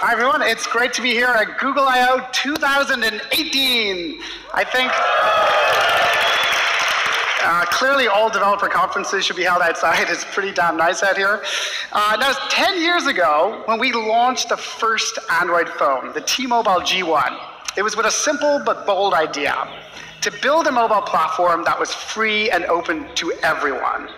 Hi, everyone. It's great to be here at Google I/O 2018. I think clearly all developer conferences should be held outside. It's pretty damn nice out here. Now, 10 years ago, when we launched the first Android phone, the T-Mobile G1, it was with a simple but bold idea: to build a mobile platform that was free and open to everyone.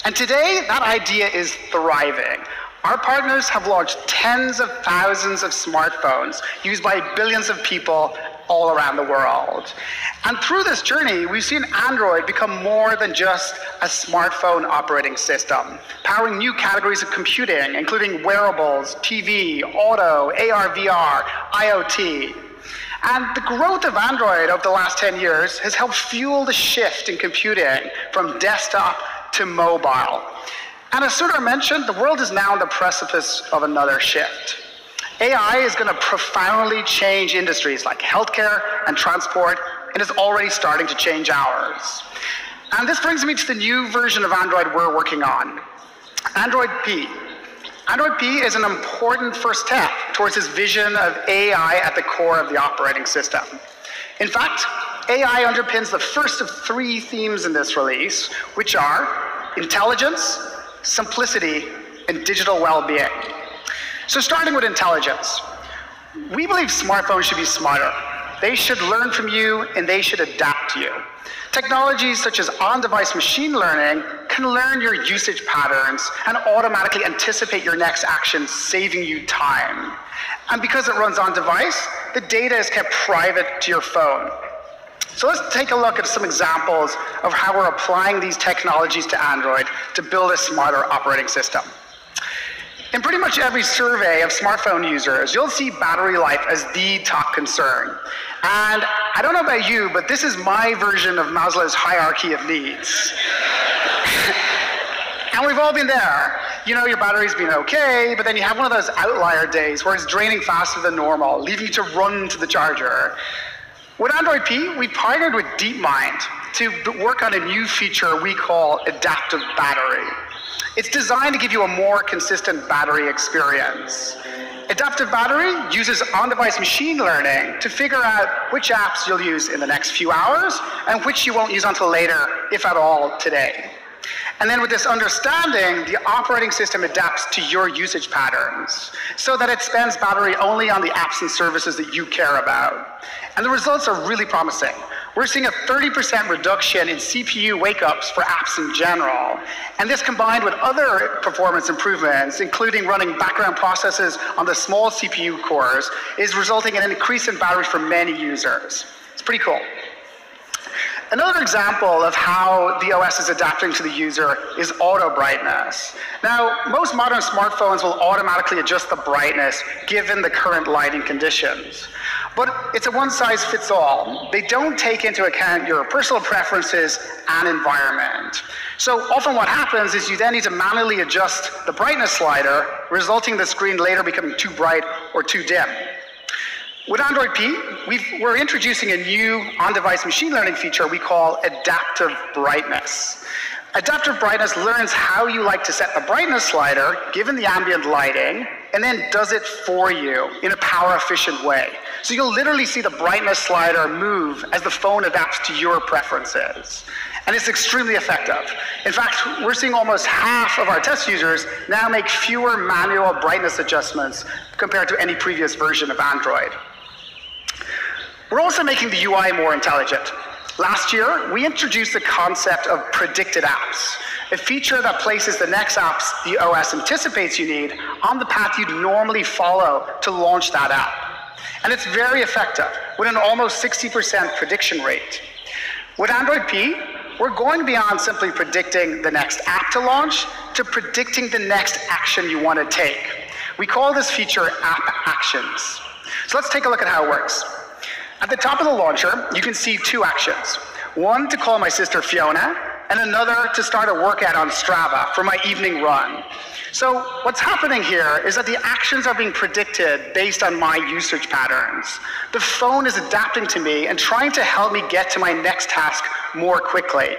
And today, that idea is thriving. Our partners have launched tens of thousands of smartphones used by billions of people all around the world. And through this journey, we've seen Android become more than just a smartphone operating system, powering new categories of computing, including wearables, TV, auto, AR/VR, IoT. And the growth of Android over the last 10 years has helped fuel the shift in computing from desktop to mobile. And as Sundar mentioned, the world is now on the precipice of another shift. AI is going to profoundly change industries like healthcare and transport, and is already starting to change ours. And this brings me to the new version of Android we're working on, Android P. Android P is an important first step towards this vision of AI at the core of the operating system. In fact, AI underpins the first of 3 themes in this release, which are intelligence, simplicity, and digital well-being. So starting with intelligence, we believe smartphones should be smarter. They should learn from you, and they should adapt to you. Technologies such as on-device machine learning can learn your usage patterns and automatically anticipate your next action, saving you time. And because it runs on-device, the data is kept private to your phone. So let's take a look at some examples of how we're applying these technologies to Android to build a smarter operating system. In pretty much every survey of smartphone users, you'll see battery life as the top concern. And I don't know about you, but this is my version of Maslow's hierarchy of needs. And we've all been there. You know, your battery's been okay, but then you have one of those outlier days where it's draining faster than normal, leaving you to run to the charger. With Android P, we partnered with DeepMind to work on a new feature we call Adaptive Battery. It's designed to give you a more consistent battery experience. Adaptive Battery uses on-device machine learning to figure out which apps you'll use in the next few hours and which you won't use until later, if at all, today. And then with this understanding, the operating system adapts to your usage patterns so that it spends battery only on the apps and services that you care about. And the results are really promising. We're seeing a 30% reduction in CPU wake-ups for apps in general. And this, combined with other performance improvements, including running background processes on the small CPU cores, is resulting in an increase in battery for many users. It's pretty cool. Another example of how the OS is adapting to the user is auto brightness. Now, most modern smartphones will automatically adjust the brightness given the current lighting conditions. But it's a one-size-fits-all. They don't take into account your personal preferences and environment. So often what happens is you then need to manually adjust the brightness slider, resulting in the screen later becoming too bright or too dim. With Android P, we're introducing a new on-device machine learning feature we call Adaptive Brightness. Adaptive Brightness learns how you like to set the brightness slider, given the ambient lighting, and then does it for you in a power-efficient way. So you'll literally see the brightness slider move as the phone adapts to your preferences. And it's extremely effective. In fact, we're seeing almost half of our test users now make fewer manual brightness adjustments compared to any previous version of Android. We're also making the UI more intelligent. Last year, we introduced the concept of predicted apps, a feature that places the next apps the OS anticipates you need on the path you'd normally follow to launch that app. And it's very effective, with an almost 60% prediction rate. With Android P, we're going beyond simply predicting the next app to launch to predicting the next action you want to take. We call this feature App Actions. So let's take a look at how it works. At the top of the launcher, you can see 2 actions. One to call my sister Fiona, and another to start a workout on Strava for my evening run. So what's happening here is that the actions are being predicted based on my usage patterns. The phone is adapting to me and trying to help me get to my next task more quickly.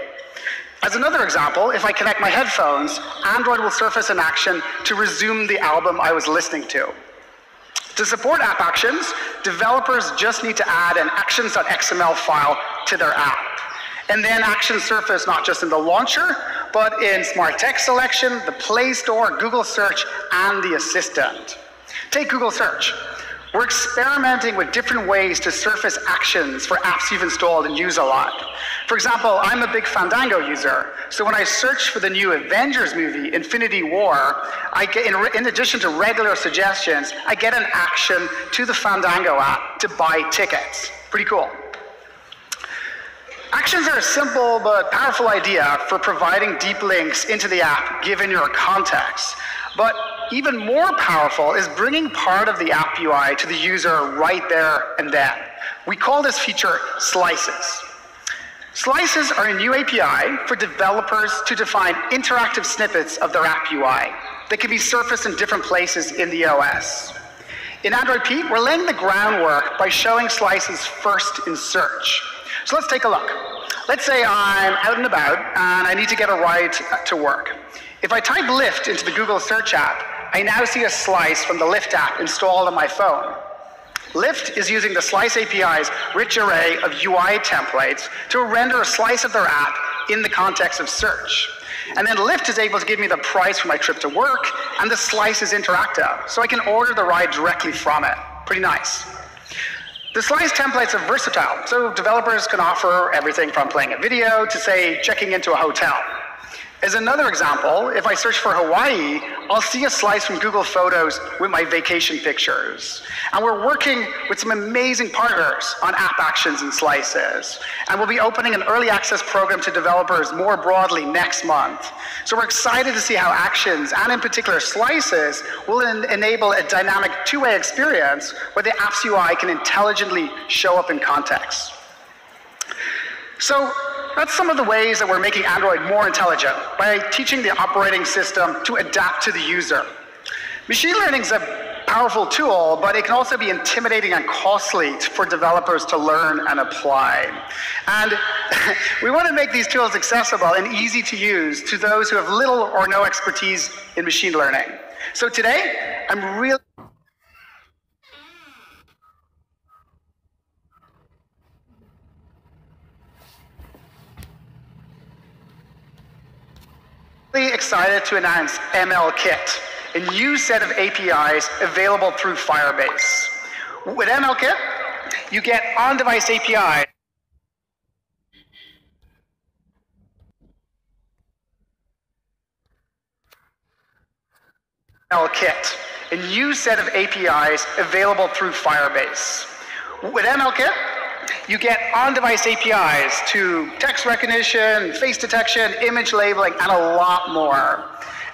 As another example, if I connect my headphones, Android will surface an action to resume the album I was listening to. To support app actions, developers just need to add an actions.xml file to their app. And then actions surface not just in the launcher, but in Smart Text Selection, the Play Store, Google Search, and the Assistant. Take Google Search. We're experimenting with different ways to surface actions for apps you've installed and use a lot. For example, I'm a big Fandango user, so when I search for the new Avengers movie, Infinity War, I get, in addition to regular suggestions, I get an action to the Fandango app to buy tickets. Pretty cool. Actions are a simple but powerful idea for providing deep links into the app given your context. But even more powerful is bringing part of the app UI to the user right there and then. We call this feature slices. Slices are a new API for developers to define interactive snippets of their app UI that can be surfaced in different places in the OS. In Android P, we're laying the groundwork by showing slices first in search. So let's take a look. Let's say I'm out and about and I need to get a ride to work. If I type Lyft into the Google Search app, I now see a slice from the Lyft app installed on my phone. Lyft is using the Slice API's rich array of UI templates to render a slice of their app in the context of search. And then Lyft is able to give me the price for my trip to work, and the slice is interactive, so I can order the ride directly from it. Pretty nice. The Slice templates are versatile, so developers can offer everything from playing a video to, say, checking into a hotel. As another example, if I search for Hawaii, I'll see a slice from Google Photos with my vacation pictures. And we're working with some amazing partners on app actions and slices. And we'll be opening an early access program to developers more broadly next month. So we're excited to see how actions, and in particular slices, will enable a dynamic two-way experience where the app's UI can intelligently show up in context. So that's some of the ways that we're making Android more intelligent, by teaching the operating system to adapt to the user. Machine learning is a powerful tool, but it can also be intimidating and costly for developers to learn and apply. And we want to make these tools accessible and easy to use to those who have little or no expertise in machine learning. So today, I'm really excited to announce MLKit, a new set of APIs available through Firebase. With MLKit, you get on-device APIs MLKit, a new set of APIs available through Firebase. With MLKit, you get on-device APIs to text recognition, face detection, image labeling, and a lot more.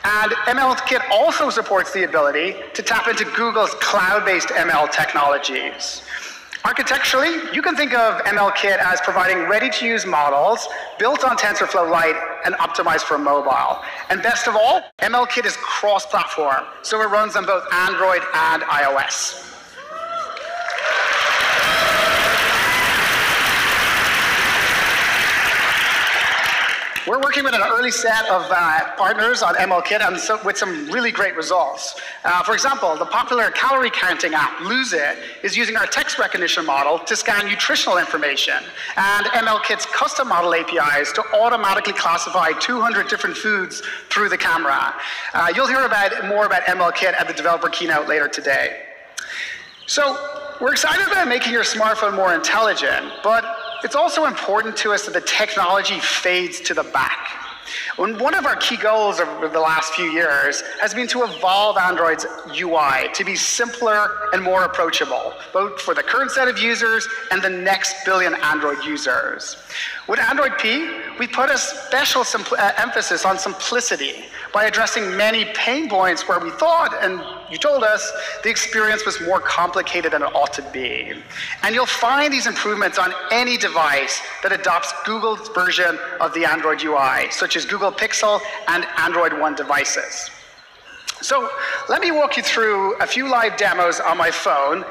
And MLKit also supports the ability to tap into Google's cloud-based ML technologies. Architecturally, you can think of MLKit as providing ready-to-use models built on TensorFlow Lite and optimized for mobile. And best of all, MLKit is cross-platform, so it runs on both Android and iOS. We're working with an early set of partners on MLKit and with some really great results. For example, the popular calorie counting app, Lose It, is using our text recognition model to scan nutritional information, and MLKit's custom model APIs to automatically classify 200 different foods through the camera. You'll hear more about MLKit at the developer keynote later today. So we're excited about making your smartphone more intelligent, but it's also important to us that the technology fades to the back. One of our key goals over the last few years has been to evolve Android's UI to be simpler and more approachable, both for the current set of users and the next billion Android users. With Android P, we put a special emphasis on simplicity by addressing many pain points where we thought, and you told us, the experience was more complicated than it ought to be. And you'll find these improvements on any device that adopts Google's version of the Android UI, such as Google Pixel and Android One devices. So let me walk you through a few live demos on my phone.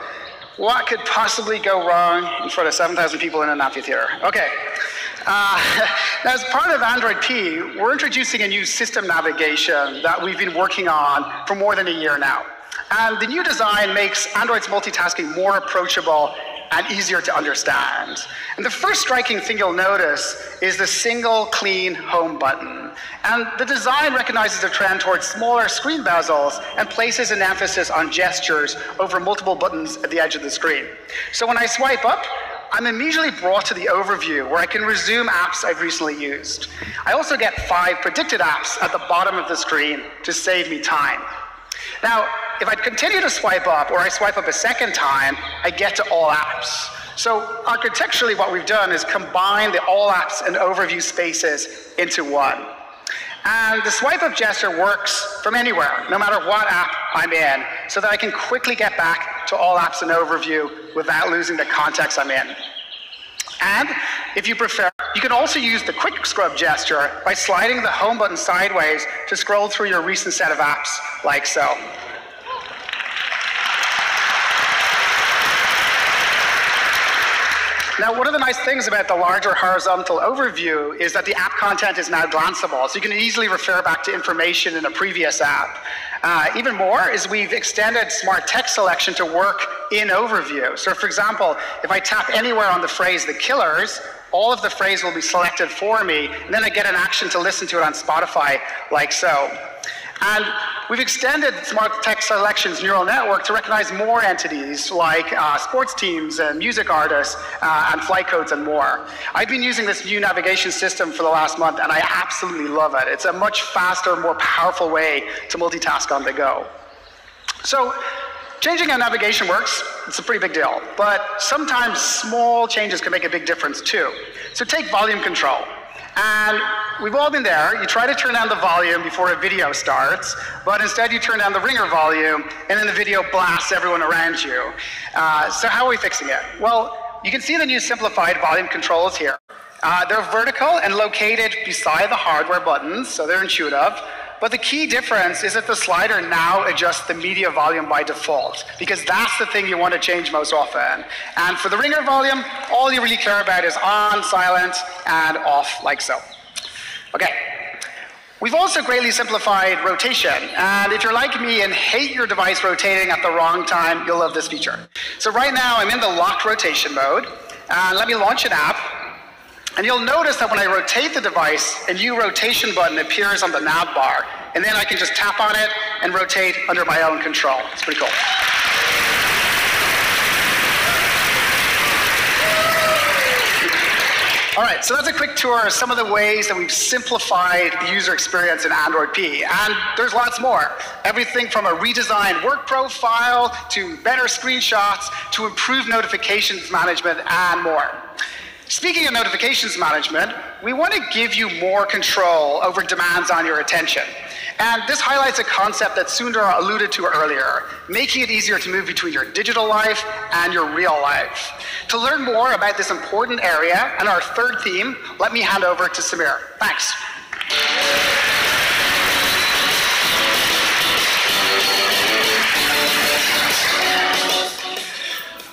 What could possibly go wrong in front of 7,000 people in an amphitheater? Okay. As part of Android P, we're introducing a new system navigation that we've been working on for more than a year now. And the new design makes Android's multitasking more approachable and easier to understand. And the first striking thing you'll notice is the single clean home button. And the design recognizes a trend towards smaller screen bezels and places an emphasis on gestures over multiple buttons at the edge of the screen. So when I swipe up, I'm immediately brought to the overview where I can resume apps I've recently used. I also get 5 predicted apps at the bottom of the screen to save me time. Now, if I continue to swipe up, or I swipe up a second time, I get to all apps. So architecturally, what we've done is combine the all apps and overview spaces into one. And the swipe up gesture works from anywhere, no matter what app I'm in, so that I can quickly get back to all apps and overview without losing the context I'm in. And if you prefer, you can also use the quick scrub gesture by sliding the home button sideways to scroll through your recent set of apps, like so. Now, one of the nice things about the larger horizontal overview is that the app content is now glanceable, so you can easily refer back to information in a previous app. Even more is we've extended smart text selection to work in overview. So for example, if I tap anywhere on the phrase "The Killers," all of the phrase will be selected for me, and then I get an action to listen to it on Spotify, like so. And we've extended Smart Text Selection's neural network to recognize more entities like sports teams and music artists and flight codes and more. I've been using this new navigation system for the last month, and I absolutely love it. It's a much faster, more powerful way to multitask on the go. So changing how navigation works, it's a pretty big deal. But sometimes small changes can make a big difference too. So take volume control. And we've all been there. You try to turn down the volume before a video starts, but instead you turn down the ringer volume, and then the video blasts everyone around you. So how are we fixing it? Well, you can see the new simplified volume controls here. They're vertical and located beside the hardware buttons, so they're intuitive. But the key difference is that the slider now adjusts the media volume by default, because that's the thing you want to change most often. And for the ringer volume, all you really care about is on, silent, and off, like so. Okay. We've also greatly simplified rotation. And if you're like me and hate your device rotating at the wrong time, you'll love this feature. So right now, I'm in the locked rotation mode. And let me launch an app. And you'll notice that when I rotate the device, a new rotation button appears on the nav bar. And then I can just tap on it and rotate under my own control. It's pretty cool. All right, so that's a quick tour of some of the ways that we've simplified the user experience in Android P. And there's lots more. Everything from a redesigned work profile to better screenshots to improved notifications management and more. Speaking of notifications management, we want to give you more control over demands on your attention. And this highlights a concept that Sundar alluded to earlier, making it easier to move between your digital life and your real life. To learn more about this important area and our third theme, let me hand over to Samir. Thanks.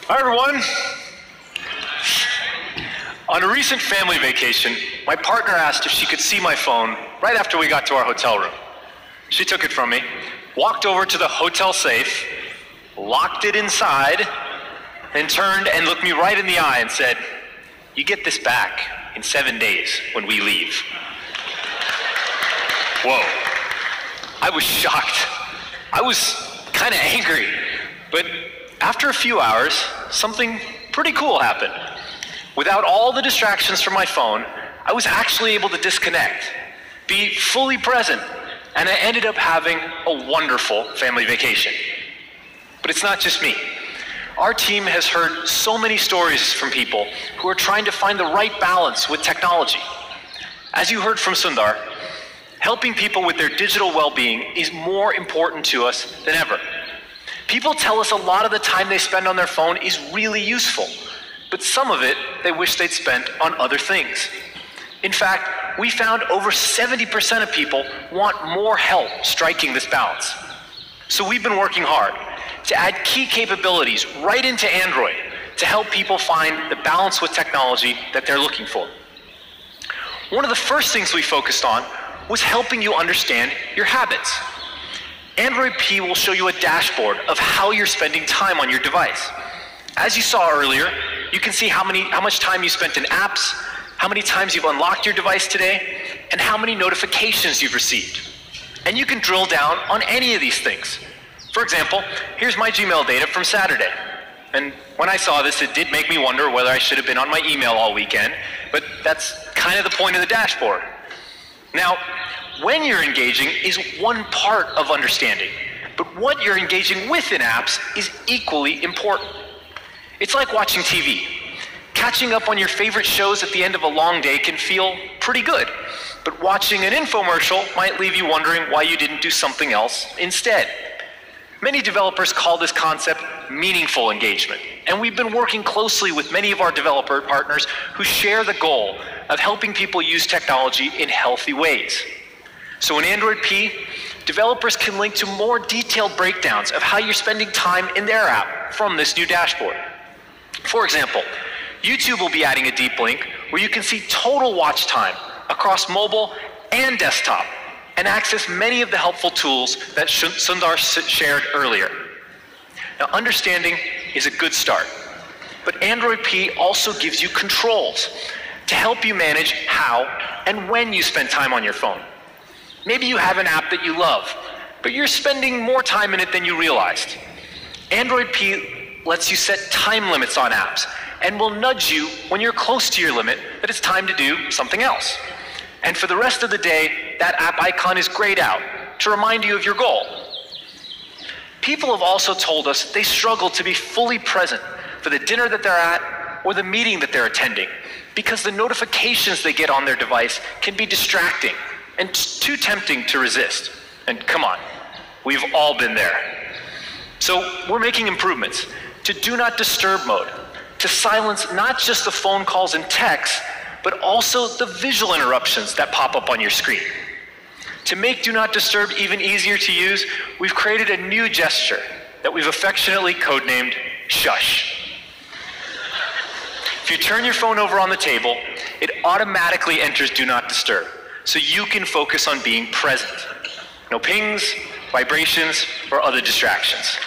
Hi, everyone. On a recent family vacation, my partner asked if she could see my phone right after we got to our hotel room. She took it from me, walked over to the hotel safe, locked it inside, then turned and looked me right in the eye and said, "You get this back in 7 days when we leave." Whoa. I was shocked. I was kind of angry. But after a few hours, something pretty cool happened. Without all the distractions from my phone, I was actually able to disconnect, be fully present, and I ended up having a wonderful family vacation. But it's not just me. Our team has heard so many stories from people who are trying to find the right balance with technology. As you heard from Sundar, helping people with their digital well-being is more important to us than ever. People tell us a lot of the time they spend on their phone is really useful, but some of it they wish they'd spent on other things. In fact, we found over 70% of people want more help striking this balance. So we've been working hard to add key capabilities right into Android to help people find the balance with technology that they're looking for. One of the first things we focused on was helping you understand your habits. Android P will show you a dashboard of how you're spending time on your device. As you saw earlier, you can see how much time you spent in apps, how many times you've unlocked your device today, and how many notifications you've received. And you can drill down on any of these things. For example, here's my Gmail data from Saturday. And when I saw this, it did make me wonder whether I should have been on my email all weekend, but that's kind of the point of the dashboard. Now, when you're engaging is one part of understanding, but what you're engaging with in apps is equally important. It's like watching TV. Catching up on your favorite shows at the end of a long day can feel pretty good, but watching an infomercial might leave you wondering why you didn't do something else instead. Many developers call this concept meaningful engagement, and we've been working closely with many of our developer partners who share the goal of helping people use technology in healthy ways. So in Android P, developers can link to more detailed breakdowns of how you're spending time in their app from this new dashboard. For example, YouTube will be adding a deep link where you can see total watch time across mobile and desktop and access many of the helpful tools that Sundar shared earlier. Now, understanding is a good start, but Android P also gives you controls to help you manage how and when you spend time on your phone. Maybe you have an app that you love, but you're spending more time in it than you realized. Android P lets you set time limits on apps and will nudge you when you're close to your limit that it's time to do something else. And for the rest of the day, that app icon is grayed out to remind you of your goal. People have also told us they struggle to be fully present for the dinner that they're at or the meeting that they're attending because the notifications they get on their device can be distracting and too tempting to resist. And come on, we've all been there. So we're making improvements to Do Not Disturb mode, to silence not just the phone calls and texts, but also the visual interruptions that pop up on your screen. To make Do Not Disturb even easier to use, we've created a new gesture that we've affectionately codenamed Shush. If you turn your phone over on the table, it automatically enters Do Not Disturb, so you can focus on being present. No pings, vibrations, or other distractions.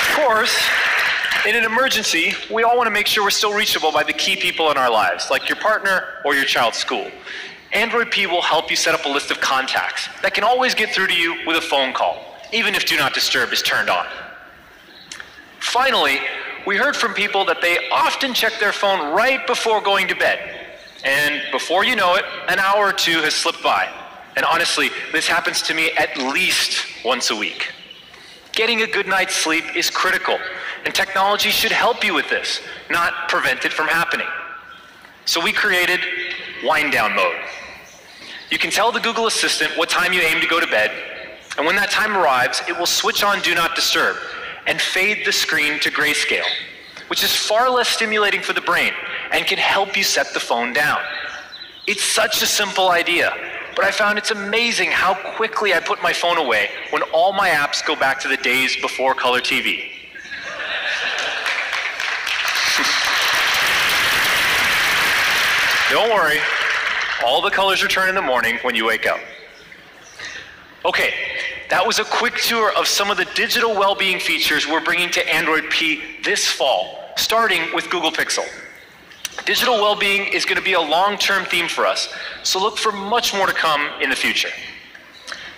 Of course, in an emergency, we all want to make sure we're still reachable by the key people in our lives, like your partner or your child's school. Android P will help you set up a list of contacts that can always get through to you with a phone call, even if Do Not Disturb is turned on. Finally, we heard from people that they often check their phone right before going to bed. And before you know it, an hour or two has slipped by. And honestly, this happens to me at least once a week. Getting a good night's sleep is critical, and technology should help you with this, not prevent it from happening. So we created wind down mode. You can tell the Google Assistant what time you aim to go to bed, and when that time arrives, it will switch on Do Not Disturb and fade the screen to grayscale, which is far less stimulating for the brain and can help you set the phone down. It's such a simple idea, but I found it's amazing how quickly I put my phone away when all my apps go back to the days before color TV. Don't worry, all the colors return in the morning when you wake up. Okay, that was a quick tour of some of the digital well-being features we're bringing to Android P this fall, starting with Google Pixel. Digital well-being is going to be a long-term theme for us, so look for much more to come in the future.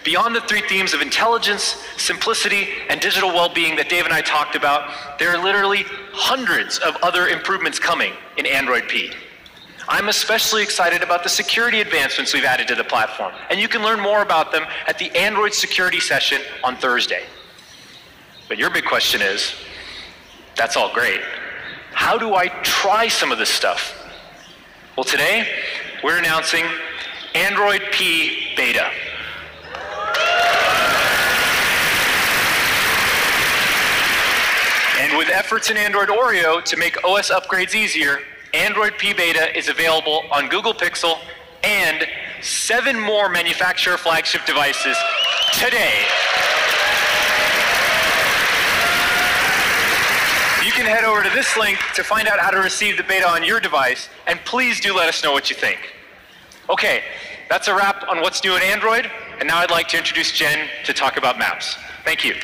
Beyond the three themes of intelligence, simplicity, and digital well-being that Dave and I talked about, there are literally hundreds of other improvements coming in Android P. I'm especially excited about the security advancements we've added to the platform, and you can learn more about them at the Android security session on Thursday. But your big question is, that's all great. How do I try some of this stuff? Well, today, we're announcing Android P Beta. And with efforts in Android Oreo to make OS upgrades easier, Android P Beta is available on Google Pixel and 7 more manufacturer flagship devices today. You can head over to this link to find out how to receive the beta on your device, and please do let us know what you think. Okay, That's a wrap on what's new in Android, and now I'd like to introduce Jen to talk about maps. Thank you.